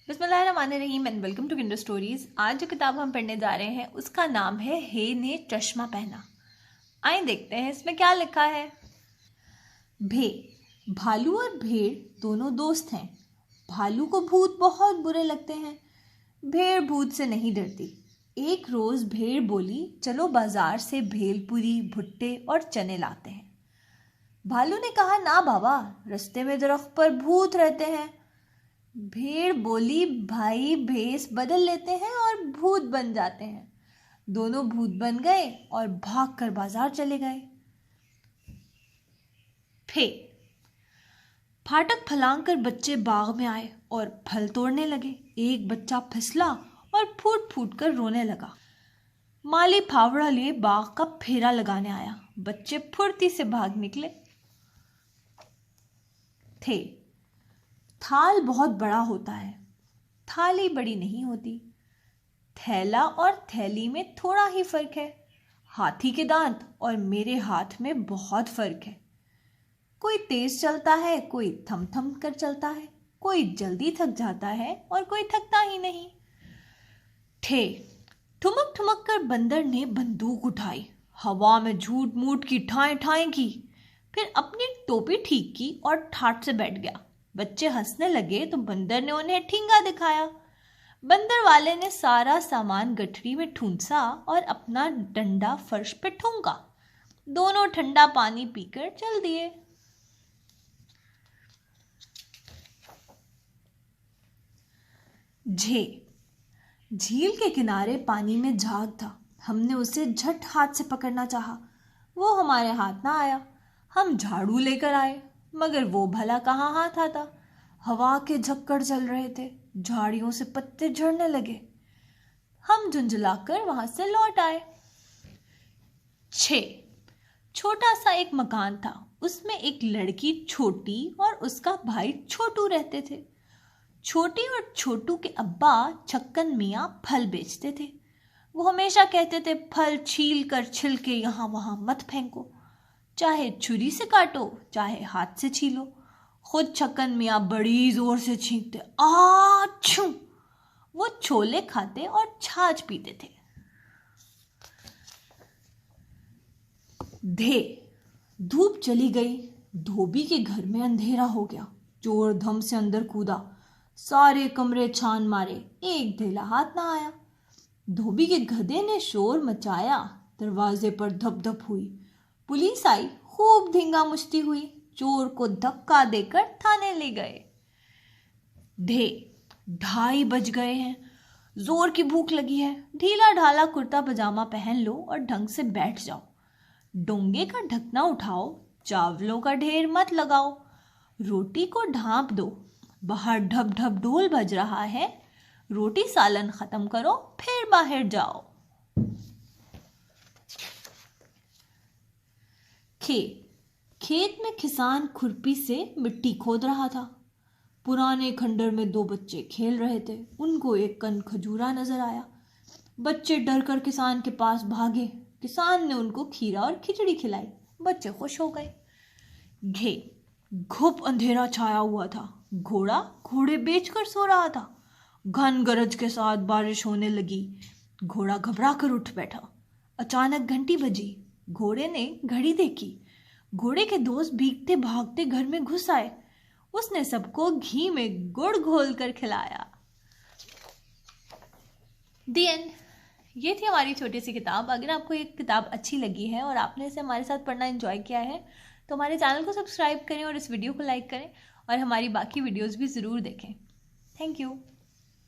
बिस्मिल्लाहिर्रहमानिर्रहीम and welcome to kinder stories. आज जो किताब हम पढ़ने जा रहे हैं उसका नाम है हे ने चश्मा पहना। आइए देखते हैं इसमें क्या लिखा है। भालू और भेड़ दोनों दोस्त हैं। भालू को भूत बहुत बुरे लगते हैं। भेड़ भूत से नहीं डरती। एक रोज भेड़ बोली, चलो बाजार से भेलपुरी, भुट्टे और चने लाते हैं। भालू ने कहा, ना बाबा, रास्ते में दरख्त पर भूत रहते हैं। भेड़ बोली, भाई भेस बदल लेते हैं और भूत बन जाते हैं। दोनों भूत बन गए और भागकर बाजार चले गए। फाटक फलांग कर बच्चे बाग में आए और फल तोड़ने लगे। एक बच्चा फिसला और फूट फूट कर रोने लगा। माली फावड़ा लिए बाग का फेरा लगाने आया। बच्चे फुर्ती से भाग निकले थे। थाल बहुत बड़ा होता है, थाली बड़ी नहीं होती। थैला और थैली में थोड़ा ही फर्क है। हाथी के दांत और मेरे हाथ में बहुत फर्क है। कोई तेज चलता है, कोई थम थम कर चलता है, कोई जल्दी थक जाता है और कोई थकता ही नहीं। ठुमक ठुमक कर बंदर ने बंदूक उठाई, हवा में झूठ मूठ की ठाएं ठाएं की, फिर अपनी टोपी ठीक की और ठाठ से बैठ गया। बच्चे हंसने लगे तो बंदर ने उन्हें ठिंगा दिखाया। बंदर वाले ने सारा सामान गठरी में ठूंसा और अपना डंडा फर्श पे ठूंका। दोनों ठंडा पानी पीकर चल दिए। झील के किनारे पानी में झाग था। हमने उसे झट हाथ से पकड़ना चाहा, वो हमारे हाथ ना आया। हम झाड़ू लेकर आए मगर वो भला कहाँ हाथ आता। हवा के झक्कड़ चल रहे थे, झाड़ियों से पत्ते झड़ने लगे। हम झुंझलाकर वहां से लौट आए। छोटा सा एक मकान था। उसमें एक लड़की छोटी और उसका भाई छोटू रहते थे। छोटी और छोटू के अब्बा छक्कन मियाँ फल बेचते थे। वो हमेशा कहते थे, फल छील कर छिलके यहाँ वहां मत फेंको, चाहे छुरी से काटो चाहे हाथ से छीलो। खुद छक्कन मियाँ बड़ी जोर से छींकते, आछू। वो छोले खाते और छाछ पीते थे। धूप चली गई। धोबी के घर में अंधेरा हो गया। चोर धम से अंदर कूदा, सारे कमरे छान मारे, एक धेला हाथ ना आया। धोबी के गधे ने शोर मचाया, दरवाजे पर धप धप हुई। पुलिस आई, खूब धींगा मुश्ती हुई। चोर को धक्का देकर थाने ले गए। 2:30 बज गए हैं। जोर की भूख लगी है। ढीला ढाला कुर्ता पजामा पहन लो और ढंग से बैठ जाओ। डोंगे का ढकना उठाओ, चावलों का ढेर मत लगाओ, रोटी को ढांप दो। बाहर ढप ढप ढोल बज रहा है। रोटी सालन खत्म करो, फिर बाहर जाओ। खेत में किसान खुरपी से मिट्टी खोद रहा था। पुराने खंडर में 2 बच्चे खेल रहे थे। उनको एक कन खजूरा नजर आया। बच्चे डर कर किसान के पास भागे। किसान ने उनको खीरा और खिचड़ी खिलाई। बच्चे खुश हो गए। घुप अंधेरा छाया हुआ था। घोड़ा घोड़े बेचकर सो रहा था। घन गरज के साथ बारिश होने लगी। घोड़ा घबरा कर उठ बैठा। अचानक घंटी बजी। घोड़े ने घड़ी देखी। घोड़े के दोस्त भीगते भागते घर में घुस आए। उसने सबको घी में गुड़ घोल कर खिलाया। दी एंड। ये थी हमारी छोटी सी किताब। अगर आपको ये किताब अच्छी लगी है और आपने इसे हमारे साथ पढ़ना एंजॉय किया है तो हमारे चैनल को सब्सक्राइब करें और इस वीडियो को लाइक करें और हमारी बाकी वीडियोस भी ज़रूर देखें। Thank you.